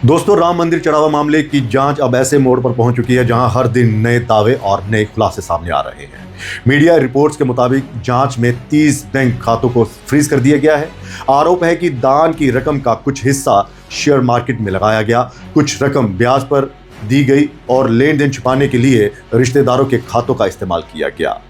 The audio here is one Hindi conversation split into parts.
दोस्तों, राम मंदिर चढ़ावा मामले की जांच अब ऐसे मोड़ पर पहुंच चुकी है जहां हर दिन नए दावे और नए खुलासे सामने आ रहे हैं। मीडिया रिपोर्ट्स के मुताबिक जांच में 30 बैंक खातों को फ्रीज कर दिया गया है। आरोप है कि दान की रकम का कुछ हिस्सा शेयर मार्केट में लगाया गया, कुछ रकम ब्याज पर दी गई और लेन देन छुपाने के लिए रिश्तेदारों के खातों का इस्तेमाल किया गया।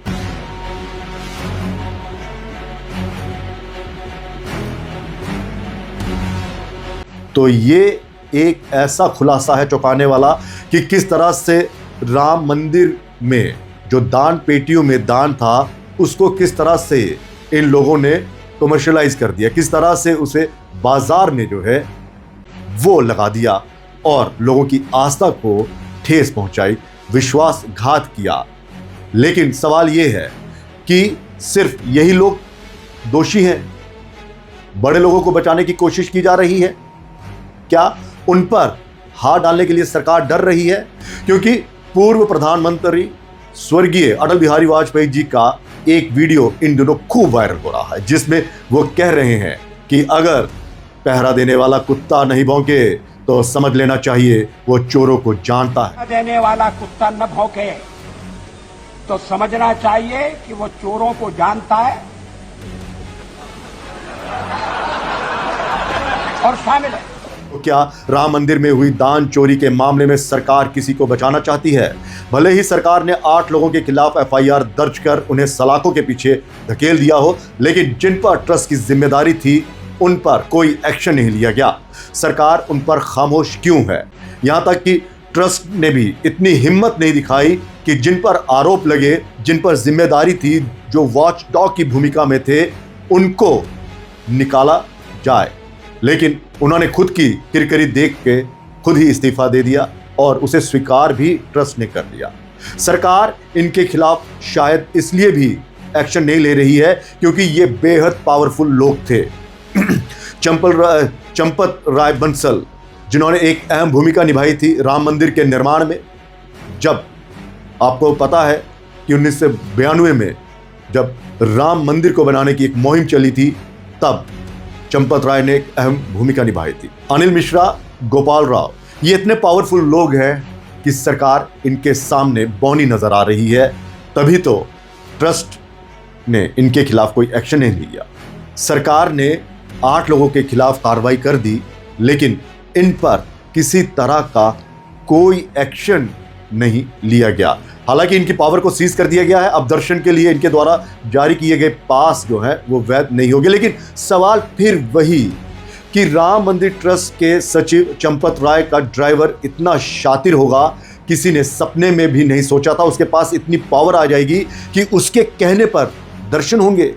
तो ये एक ऐसा खुलासा है चौंकाने वाला कि किस तरह से राम मंदिर में जो दान पेटियों में दान था उसको किस तरह से इन लोगों ने कमर्शियलाइज कर दिया, किस तरह से उसे बाजार में जो है वो लगा दिया और लोगों की आस्था को ठेस पहुंचाई, विश्वासघात किया। लेकिन सवाल यह है कि सिर्फ यही लोग दोषी हैं? बड़े लोगों को बचाने की कोशिश की जा रही है? क्या उन पर हाथ डालने के लिए सरकार डर रही है? क्योंकि पूर्व प्रधानमंत्री स्वर्गीय अटल बिहारी वाजपेयी जी का एक वीडियो इन दिनों खूब वायरल हो रहा है, जिसमें वो कह रहे हैं कि अगर पहरा देने वाला कुत्ता नहीं भौंके तो समझ लेना चाहिए वो चोरों को जानता है। देने वाला कुत्ता न भौंके तो समझना चाहिए कि वो चोरों को जानता है और शामिल है। तो क्या राम मंदिर में हुई दान चोरी के मामले में सरकार किसी को बचाना चाहती है? भले ही सरकार ने 8 लोगों के खिलाफ एफआईआर दर्ज कर उन्हें सलाखों के पीछे धकेल दिया हो, लेकिन जिन पर ट्रस्ट की जिम्मेदारी थी उन पर कोई एक्शन नहीं लिया गया। सरकार उन पर खामोश क्यों है? यहां तक कि ट्रस्ट ने भी इतनी हिम्मत नहीं दिखाई कि जिन पर आरोप लगे, जिन पर जिम्मेदारी थी, जो वॉच डॉग की भूमिका में थे, उनको निकाला जाए। लेकिन उन्होंने खुद की किरकिरी देख के खुद ही इस्तीफा दे दिया और उसे स्वीकार भी ट्रस्ट ने कर लिया। सरकार इनके खिलाफ शायद इसलिए भी एक्शन नहीं ले रही है क्योंकि ये बेहद पावरफुल लोग थे। चंपत राय बंसल, जिन्होंने एक अहम भूमिका निभाई थी राम मंदिर के निर्माण में। जब आपको पता है कि 1992 में जब राम मंदिर को बनाने की एक मुहिम चली थी, तब चंपत राय ने एक अहम भूमिका निभाई थी। अनिल मिश्रा, गोपाल राव, ये इतने पावरफुल लोग हैं कि सरकार इनके सामने बौनी नजर आ रही है। तभी तो ट्रस्ट ने इनके खिलाफ कोई एक्शन नहीं लिया। सरकार ने 8 लोगों के खिलाफ कार्रवाई कर दी, लेकिन इन पर किसी तरह का कोई एक्शन नहीं लिया गया। हालांकि इनकी पावर को सीज कर दिया गया है। अब दर्शन के लिए इनके द्वारा जारी किए गए पास जो है वो वैध नहीं होंगे। लेकिन सवाल फिर वही कि राम मंदिर ट्रस्ट के सचिव चंपत राय का ड्राइवर इतना शातिर होगा, किसी ने सपने में भी नहीं सोचा था उसके पास इतनी पावर आ जाएगी कि उसके कहने पर दर्शन होंगे।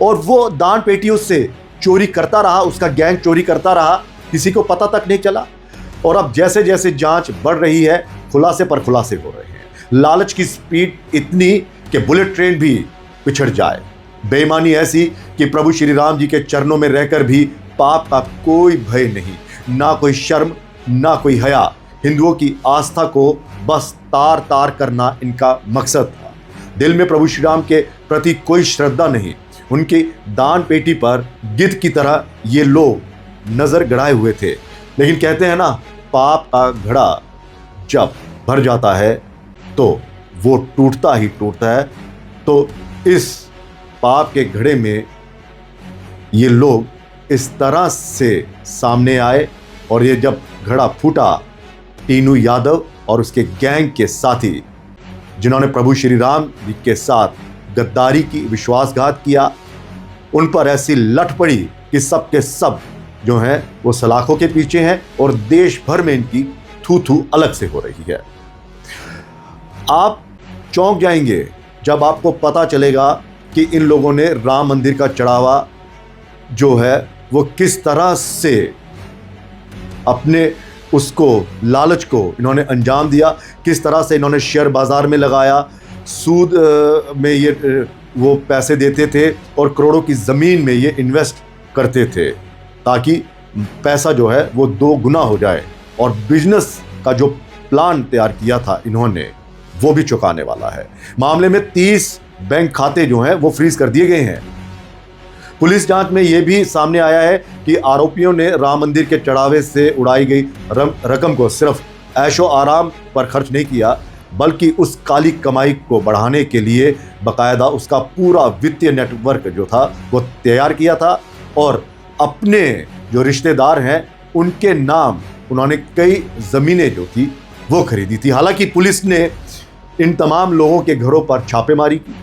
और वो दान पेटियों से चोरी करता रहा, उसका गैंग चोरी करता रहा, किसी को पता तक नहीं चला। और अब जैसे जैसे जांच बढ़ रही है, खुलासे पर खुलासे हो रहे हैं। लालच की स्पीड इतनी कि बुलेट ट्रेन भी पिछड़ जाए, बेईमानी ऐसी कि प्रभु श्री राम जी के चरणों में रहकर भी पाप का कोई भय नहीं, ना कोई शर्म, ना कोई हया। हिंदुओं की आस्था को बस तार तार करना इनका मकसद था। दिल में प्रभु श्री राम के प्रति कोई श्रद्धा नहीं। उनकी दान पेटी पर गिद्ध की तरह ये लोग नजर गड़ाए हुए थे। लेकिन कहते हैं ना, पाप का घड़ा जब भर जाता है तो वो टूटता ही टूटता है। तो इस पाप के घड़े में ये लोग इस तरह से सामने आए और ये जब घड़ा फूटा, टीनू यादव और उसके गैंग के साथी, जिन्होंने प्रभु श्री राम जी के साथ गद्दारी की, विश्वासघात किया, उन पर ऐसी लठ पड़ी कि सब के सब जो हैं वो सलाखों के पीछे हैं और देश भर में इनकी थू थू अलग से हो रही है। आप चौंक जाएंगे जब आपको पता चलेगा कि इन लोगों ने राम मंदिर का चढ़ावा जो है वो किस तरह से अपने उसको लालच को इन्होंने अंजाम दिया, किस तरह से इन्होंने शेयर बाजार में लगाया, सूद में ये वो पैसे देते थे और करोड़ों की ज़मीन में ये इन्वेस्ट करते थे ताकि पैसा जो है वो 2 गुना हो जाए। और बिजनेस का जो प्लान तैयार किया था इन्होंने, वो भी चौंकाने वाला है। मामले में 30 बैंक खाते जो हैं वो फ्रीज कर दिए गए हैं। पुलिस जांच में यह भी सामने आया है कि आरोपियों ने राम मंदिर के चढ़ावे से उड़ाई गई रकम को सिर्फ ऐशो आराम पर खर्च नहीं किया, बल्कि उस काली कमाई को बढ़ाने के लिए बाकायदा उसका पूरा वित्तीय नेटवर्क जो था वो तैयार किया था और अपने जो रिश्तेदार हैं उनके नाम उन्होंने कई ज़मीनें जो थी वो खरीदी थी। हालांकि पुलिस ने इन तमाम लोगों के घरों पर छापेमारी की,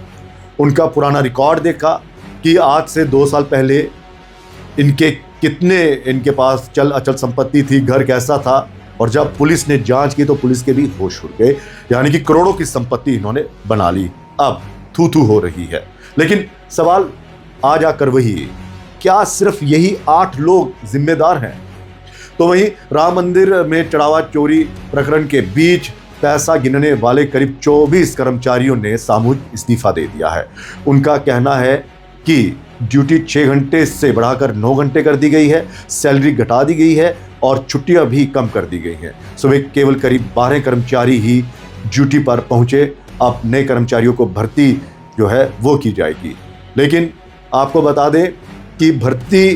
उनका पुराना रिकॉर्ड देखा कि आज से 2 साल पहले इनके पास चल अचल संपत्ति थी, घर कैसा था। और जब पुलिस ने जांच की तो पुलिस के भी होश उड़ गए, यानी कि करोड़ों की संपत्ति इन्होंने बना ली। अब थू हो रही है। लेकिन सवाल आ जाकर वही, क्या सिर्फ यही 8 लोग जिम्मेदार हैं? तो वहीं राम मंदिर में चढ़ावा चोरी प्रकरण के बीच पैसा गिनने वाले करीब 24 कर्मचारियों ने सामूहिक इस्तीफा दे दिया है। उनका कहना है कि ड्यूटी 6 घंटे से बढ़ाकर 9 घंटे कर दी गई है, सैलरी घटा दी गई है और छुट्टियां भी कम कर दी गई हैं। सुबह केवल करीब 12 कर्मचारी ही ड्यूटी पर पहुंचे। अब नए कर्मचारियों को भर्ती जो है वो की जाएगी। लेकिन आपको बता दें कि भर्ती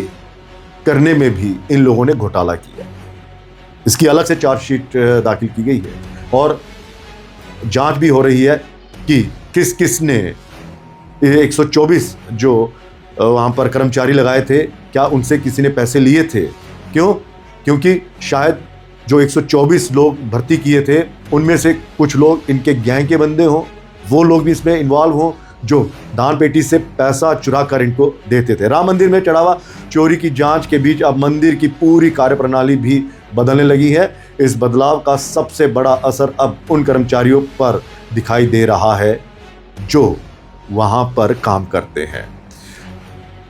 करने में भी इन लोगों ने घोटाला किया। इसकी अलग से चार्जशीट दाखिल की गई है और जांच भी हो रही है कि किस किस ने 124 जो वहाँ पर कर्मचारी लगाए थे, क्या उनसे किसी ने पैसे लिए थे? क्यों? क्योंकि शायद जो 124 लोग भर्ती किए थे उनमें से कुछ लोग इनके गैंग के बंदे हों, वो लोग भी इसमें इन्वॉल्व हों जो दान पेटी से पैसा चुरा कर इनको देते थे। राम मंदिर में चढ़ावा चोरी की जांच के बीच अब मंदिर की पूरी कार्यप्रणाली भी बदलने लगी है। इस बदलाव का सबसे बड़ा असर अब उन कर्मचारियों पर दिखाई दे रहा है जो वहां पर काम करते हैं।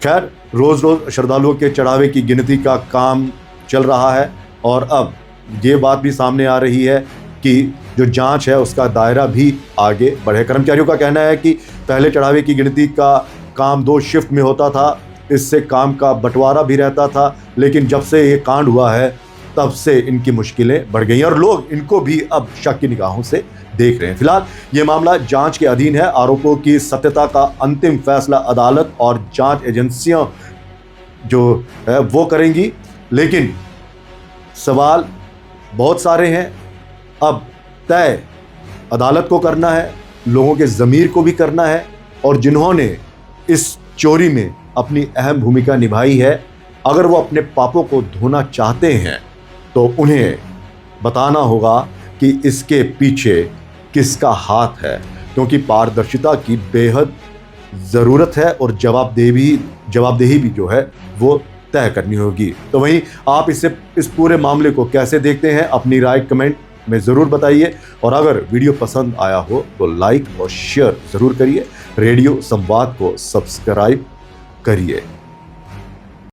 खैर, रोज रोज श्रद्धालुओं के चढ़ावे की गिनती का काम चल रहा है और अब ये बात भी सामने आ रही है कि जो जांच है उसका दायरा भी आगे बढ़े। कर्मचारियों का कहना है कि पहले चढ़ावे की गिनती का काम 2 शिफ्ट में होता था, इससे काम का बंटवारा भी रहता था, लेकिन जब से ये कांड हुआ है तब से इनकी मुश्किलें बढ़ गई और लोग इनको भी अब शक की निगाहों से देख रहे हैं। फिलहाल ये मामला जांच के अधीन है। आरोपों की सत्यता का अंतिम फैसला अदालत और जांच एजेंसियां जो है वो करेंगी। लेकिन सवाल बहुत सारे हैं। अब तय अदालत को करना है, लोगों के ज़मीर को भी करना है और जिन्होंने इस चोरी में अपनी अहम भूमिका निभाई है, अगर वो अपने पापों को धोना चाहते हैं तो उन्हें बताना होगा कि इसके पीछे किसका हाथ है, क्योंकि पारदर्शिता की बेहद ज़रूरत है और जवाबदेही भी जो है वो तय करनी होगी। तो वहीं आप इस पूरे मामले को कैसे देखते हैं, अपनी राय कमेंट में ज़रूर बताइए और अगर वीडियो पसंद आया हो तो लाइक और शेयर ज़रूर करिए। रेडियो संवाद को सब्सक्राइब करिए।